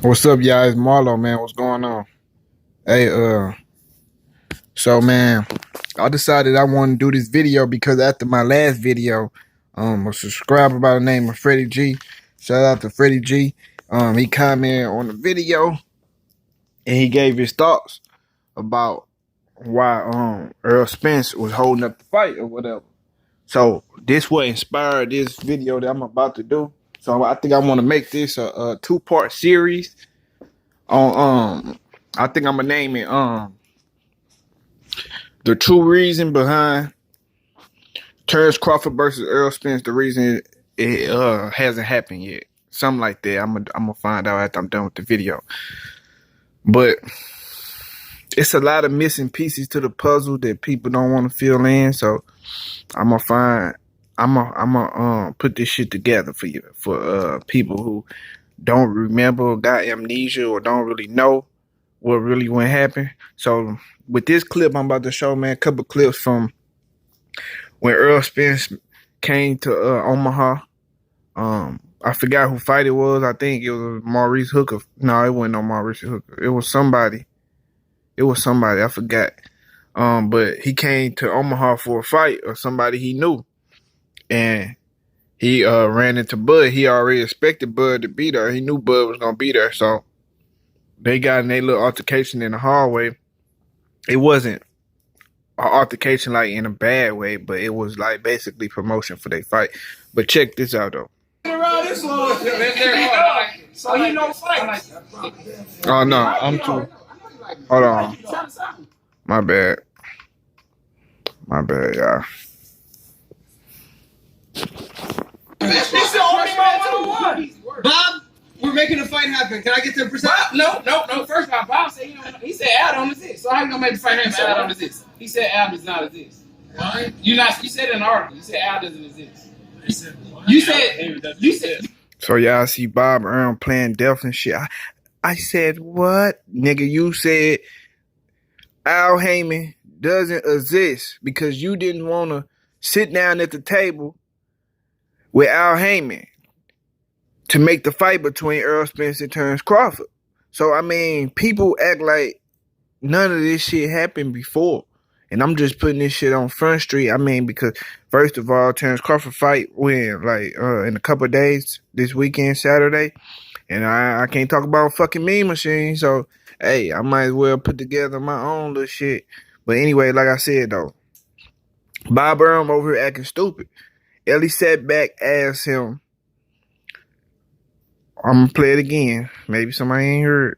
What's up, y'all? It's Marlo, man. What's going on? Hey, so man, I decided I want to do this video because after my last video, a subscriber by the name of Freddie G, shout out to Freddie G. He commented on the video and he gave his thoughts about why Earl Spence was holding up the fight or whatever. So this what inspired this video that I'm about to do. So I think I want to make this a two-part series on I think I'm gonna name it the true reason behind Terence Crawford versus Errol Spence. The reason it hasn't happened yet, something like that. I'm gonna find out after I'm done with the video. But it's a lot of missing pieces to the puzzle that people don't want to fill in. So I'm gonna put this shit together for you, for people who don't remember, got amnesia, or don't really know what really went happen. So with this clip I'm about to show, man, a couple clips from when Earl Spence came to Omaha. I forgot who fight it was. I think it was Maurice Hooker. No, it wasn't no Maurice Hooker. It was somebody. I forgot. But he came to Omaha for a fight or somebody he knew. And he ran into Bud. He already expected Bud to be there. He knew Bud was gonna be there. So they got in a little altercation in the hallway. It wasn't an altercation like in a bad way, but it was like basically promotion for their fight. But check this out though. So he no fight. Oh no, I'm too. Hold on. My bad, y'all. This is the only man to one. Bob, we're making a fight happen. Can I get 10%? No. First of all, Bob said he said Al don't exist. So how you gonna make the fight happen? Al don't exist. He said Al does not exist. Why? You said in the article. You said Al doesn't exist. You said. So y'all see Bob Earl playing death and shit. I said what, nigga? You said Al Heyman doesn't exist because you didn't want to sit down at the table with Al Heyman to make the fight between Earl Spence and Terence Crawford. So, I mean, people act like none of this shit happened before. And I'm just putting this shit on Front Street. I mean, because first of all, Terence Crawford fight when, like, in a couple of days, this weekend, Saturday. And I can't talk about fucking meme machine. So, hey, I might as well put together my own little shit. But anyway, like I said, though, Bob Earl over here acting stupid. Ellie sat back, asked him, I'm going to play it again. Maybe somebody ain't heard.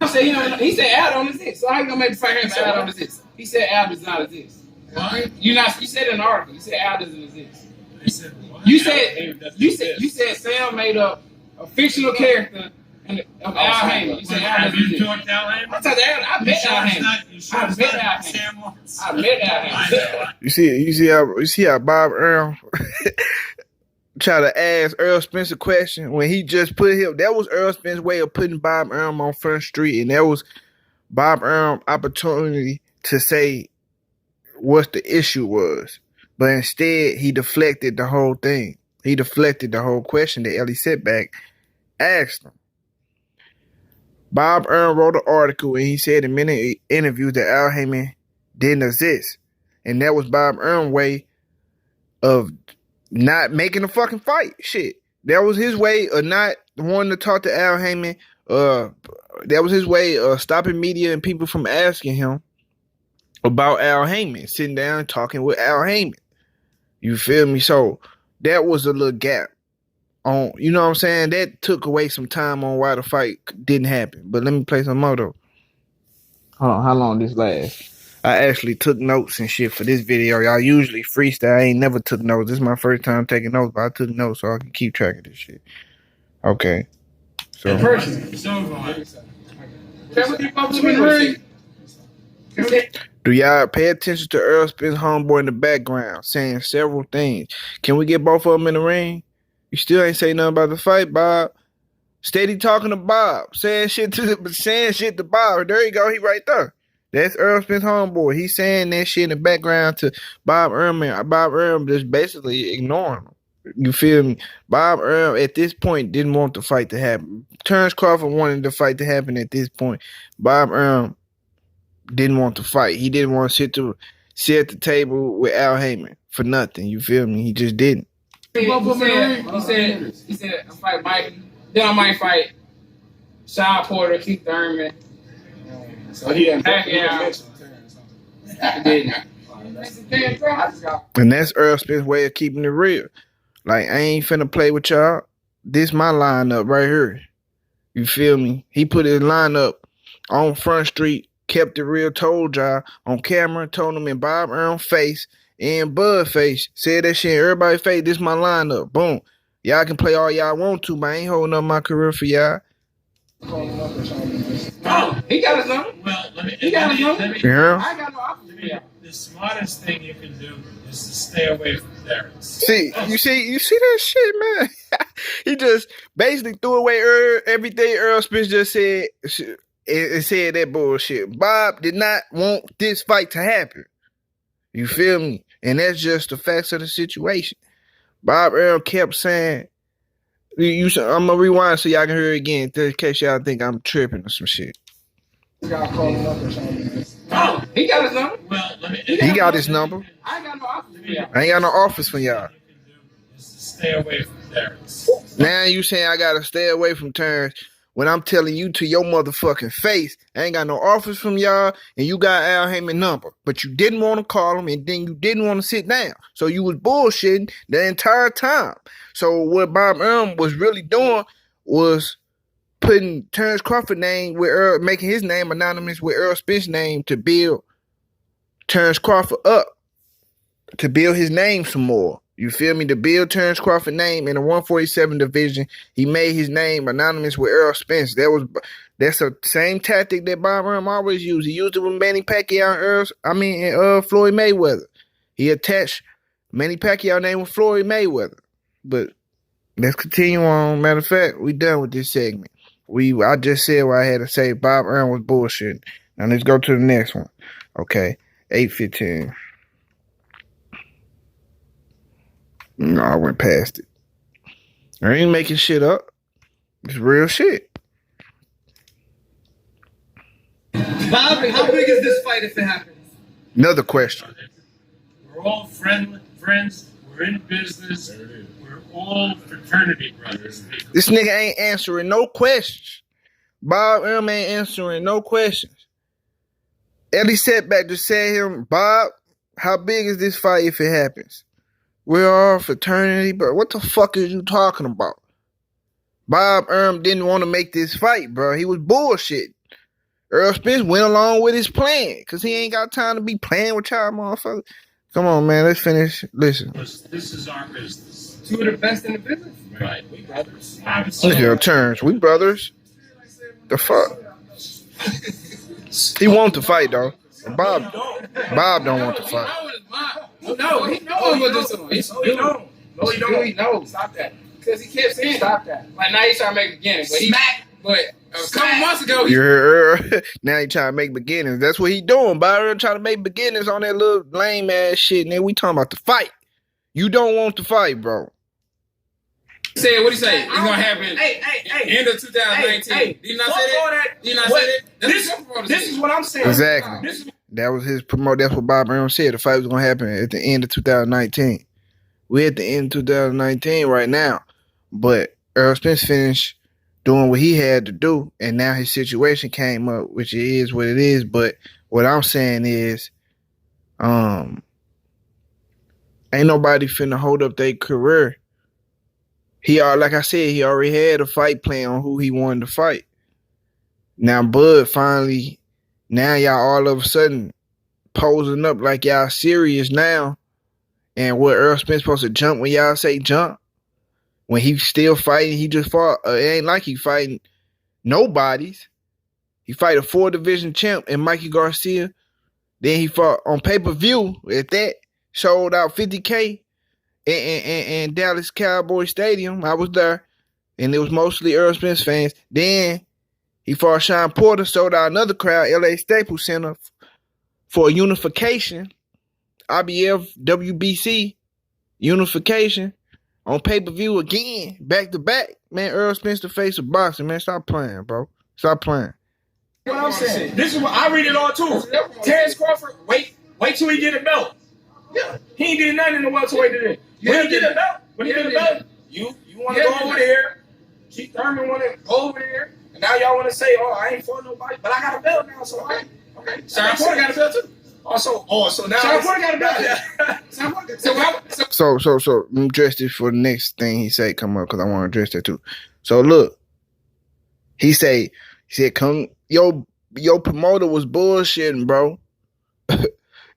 He said Al don't exist. So how you gonna make the fight happen? Al don't exist. He said Al does not exist. Why? You said in the article. You said Al doesn't exist. You said Sam made up a fictional character of Al Heyman. You said Al doesn't exist. I met Al Heyman. I met Al Heyman. You see how Bob Earl try to ask Earl Spence a question when he just put him. That was Earl Spence's way of putting Bob Earl on Front Street, and that was Bob Earl's opportunity to say what the issue was. But instead, he deflected the whole thing. He deflected the whole question that Ellie Setback asked him. Bob Earl wrote an article, and he said in many interviews that Al Heyman didn't exist. And that was Bob Earl's way of not making a fucking fight. Shit. That was his way of not wanting to talk to Al Heyman. That was his way of stopping media and people from asking him about Al Heyman. Sitting down and talking with Al Heyman. You feel me? So that was a little gap on, you know what I'm saying? That took away some time on why the fight didn't happen. But let me play some more though. Hold on, how long this lasts? I actually took notes and shit for this video. Y'all usually freestyle. I ain't never took notes. This is my first time taking notes, but I took notes so I can keep track of this shit. Okay. So do y'all pay attention to Earl Spence homeboy in the background saying several things? Can we get both of them in the ring? You still ain't say nothing about the fight, Bob. Steady talking to Bob. Saying shit to Bob. There you go. He right there. That's Earl Spence homeboy. He's saying that shit in the background to Bob Earl. Bob Earl just basically ignoring him. You feel me? Bob Earl at this point didn't want the fight to happen. Terence Crawford wanted the fight to happen at this point. Bob Earl didn't want to fight. He didn't want to sit at the table with Al Heyman for nothing. You feel me? He just didn't. He said, I fight Mike. Then I might fight Sean Porter, Keith Thurman. So he didn't mention Terence. And that's Earl Smith's way of keeping it real. Like, I ain't finna play with y'all. This my lineup right here. You feel me? He put his lineup on Front Street, kept it real, told y'all on camera, told them in Bob Earl face and Bud face, said that shit in everybody's face. This my lineup. Boom. Y'all can play all y'all want to, but I ain't holding up my career for y'all. Oh, he got his number. Well, he got his number. Yeah. I got no option for y'all. The smartest thing you can do is to stay away from Terence. See that shit, man. He just basically threw away everything Errol Spence just said and said that bullshit. Bob did not want this fight to happen. You feel me? And that's just the facts of the situation. Bob Earl kept saying, I'm gonna rewind so y'all can hear it again in case y'all think I'm tripping or some shit. Oh, he got his number. Well, he got his number. I ain't got no office for y'all. I ain't got no office for y'all. Is to stay away from Terence. Now you saying I gotta stay away from Terence when I'm telling you to your motherfucking face, I ain't got no offers from y'all, and you got Al Heyman number, but you didn't want to call him, and then you didn't want to sit down. So you was bullshitting the entire time. So what Bob Earl was really doing was putting Terence Crawford name with Earl, making his name anonymous with Errol Spence's name to build Terence Crawford up, to build his name some more. You feel me? To build Terence Crawford's name in the 147 division, he made his name anonymous with Errol Spence. That's the same tactic that Bob Earl always used. He used it with Manny Pacquiao and Floyd Mayweather. He attached Manny Pacquiao name with Floyd Mayweather. But let's continue on. Matter of fact, we done with this segment. I just said what I had to say. Bob Earl was bullshit. Now let's go to the next one. Okay, 8:15. No, I went past it. I ain't making shit up. It's real shit. Bob, how big is this fight if it happens? Another question. We're all friends. We're in business. We're all fraternity brothers. This nigga ain't answering no questions. Bob Earl ain't answering no questions. Eddie sat back to say him, Bob, how big is this fight if it happens? We're all fraternity, bro. What the fuck is you talking about? Bob Earl didn't want to make this fight, bro. He was bullshit. Errol Spence went along with his plan because he ain't got time to be playing with y'all motherfuckers. Come on, man. Let's finish. Listen. This is our business. Two of the best in the business. Right. We brothers. Look at Terence. We brothers. The fuck? He wants to fight, though. Bob don't want to fight. No, he knows what this is. No, he don't. He knows. Stop that. Because he kept saying stop that. Like now he's trying to make beginnings, but a couple months ago, you heard? Now he trying to make beginnings. That's what he doing. Bob Earl trying to make beginnings on that little lame ass shit. And then we talking about the fight. You don't want to fight, bro. He said what he say? It's gonna happen. End of 2019. Did you not say that? Did you not say that? This is what I'm saying. Exactly. That was his promote. That's what Bob Earl said. The fight was gonna happen at the end of 2019. We're at the end of 2019 right now, but Errol Spence finished doing what he had to do, and now his situation came up, which it is what it is. But what I'm saying is, ain't nobody finna hold up their career. Like I said, he already had a fight plan on who he wanted to fight. Now Bud finally, now y'all all of a sudden posing up like y'all serious now. And what Errol Spence supposed to jump when y'all say jump? When he's still fighting, he just fought. It ain't like he fighting nobodies. He fight a 4-division champ and Mikey Garcia. Then he fought on pay-per-view at that. Sold out 50K in Dallas Cowboy Stadium. I was there. And it was mostly Errol Spence fans. Then he fought Sean Porter, sold out another crowd, LA Staples Center, for a unification. IBF, WBC, unification. on pay-per-view again, back to back. Man, Errol Spence the face of boxing, man. Stop playing, bro. Stop playing. What I'm saying. This is what I read it all too. Terence Crawford, wait till he get a belt. Yeah. He ain't did nothing in the welterweight today. When he get a belt, you want to go over there. Keith Thurman want to go over there. And now y'all want to say, oh, I ain't fought nobody, but I got a belt now, so okay. Sean Porter got a belt too. So now Sean Porter got a belt. So let me address this for the next thing he said come up because I want to address that too. So look, he said, come, your promoter was bullshitting, bro.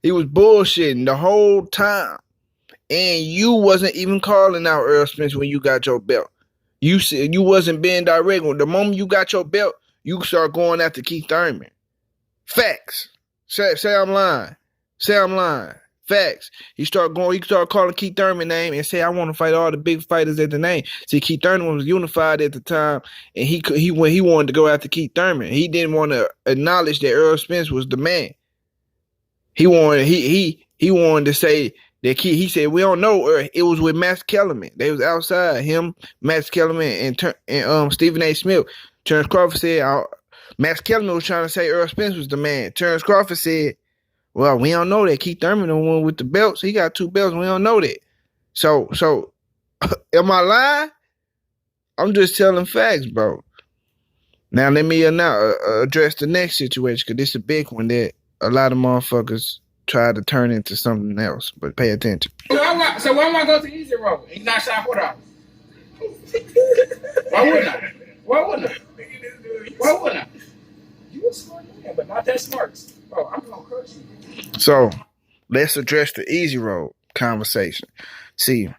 He was bullshitting the whole time. And you wasn't even calling out Errol Spence when you got your belt. You said you wasn't being direct. The moment you got your belt, you start going after Keith Thurman. Facts. Say I'm lying. Say I'm lying. Facts. He start calling Keith Thurman name and say I want to fight all the big fighters at the name. See, Keith Thurman was unified at the time, and he wanted to go after Keith Thurman. He didn't want to acknowledge that Errol Spence was the man. He wanted to say that he said we don't know. It was with Max Kellerman. They was outside him, Max Kellerman, and Stephen A. Smith. Terence Crawford said Max Kellerman was trying to say Errol Spence was the man. Terence Crawford said, well, we don't know that. Keith Thurman the one with the belts. He got 2 belts. We don't know that. So am I lying? I'm just telling facts, bro. Now let me address the next situation because this is a big one that a lot of motherfuckers try to turn into something else. But pay attention. So why am I go to Easy Road? He's not Sean Porter. Why wouldn't I? You a smart man, but not that smart. Bro, I'm gonna crush you. So let's address the Easy Road conversation. See,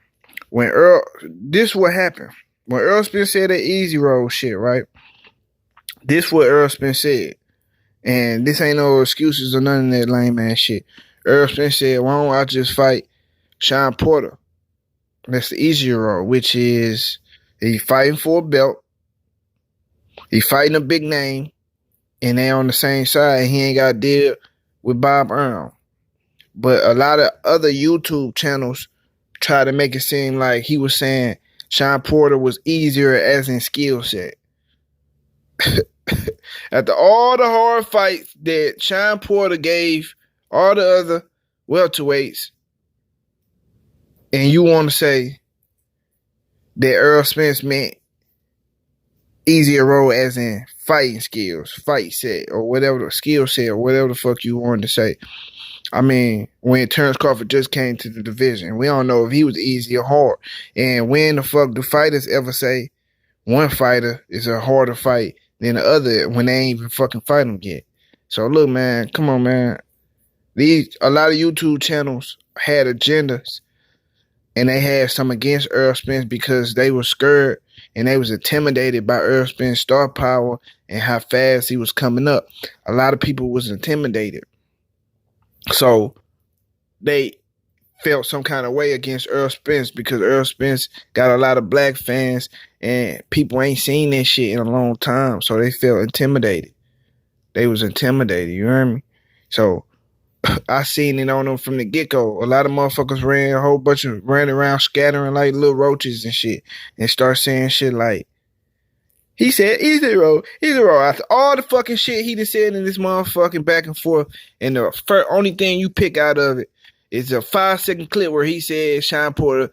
this what happened. When Errol Spence said that Easy Road shit, right? This what Errol Spence said. And this ain't no excuses or none of that lame ass shit. Errol Spence said, why don't I just fight Sean Porter? That's the easier road, which is he fighting for a belt. He fighting a big name. And they on the same side. He ain't got to deal with Bob Earl. But a lot of other YouTube channels try to make it seem like he was saying Sean Porter was easier as in skill set. After all the hard fights that Sean Porter gave all the other welterweights, and you want to say that Errol Spence meant easier road as in fighting skills, fight set, or whatever the skill set, or whatever the fuck you wanted to say. I mean, when Terence Crawford just came to the division, we don't know if he was easy or hard. And when the fuck do fighters ever say one fighter is a harder fight than the other when they ain't even fucking fight them yet? So look, man, come on, man. A lot of YouTube channels had agendas, and they had some against Errol Spence because they were scared and they was intimidated by Errol Spence's star power and how fast he was coming up. A lot of people was intimidated. So they felt some kind of way against Errol Spence because Errol Spence got a lot of black fans and people ain't seen that shit in a long time. So they felt intimidated. They was intimidated, you hear me? So I seen it on them from the get-go. A lot of motherfuckers ran around scattering like little roaches and shit and start saying shit like, he said, easy road. After all the fucking shit he done said in this motherfucking back and forth, and the only thing you pick out of it is a 5-second clip where he said Sean Porter,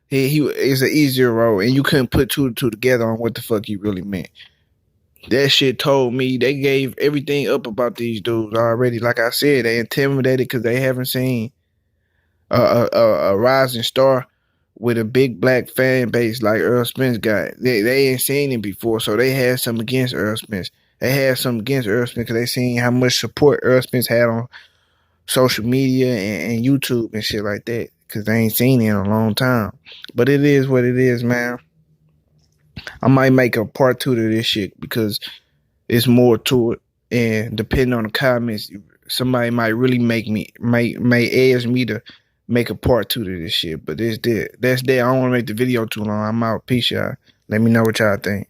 he is an easier road, and you couldn't put 2 and 2 together on what the fuck he really meant. That shit told me they gave everything up about these dudes already. Like I said, they intimidated because they haven't seen a rising star with a big black fan base like Errol Spence got. They ain't seen him before, so they had something against Errol Spence. They had something against Errol Spence because they seen how much support Errol Spence had on social media and YouTube and shit like that because they ain't seen it in a long time. But it is what it is, man. I might make a part 2 to this shit because it's more to it, and depending on the comments, somebody might really may edge me to make a part 2 to this shit. But that's that. I don't want to make the video too long. I'm out. Peace, y'all. Let me know what y'all think.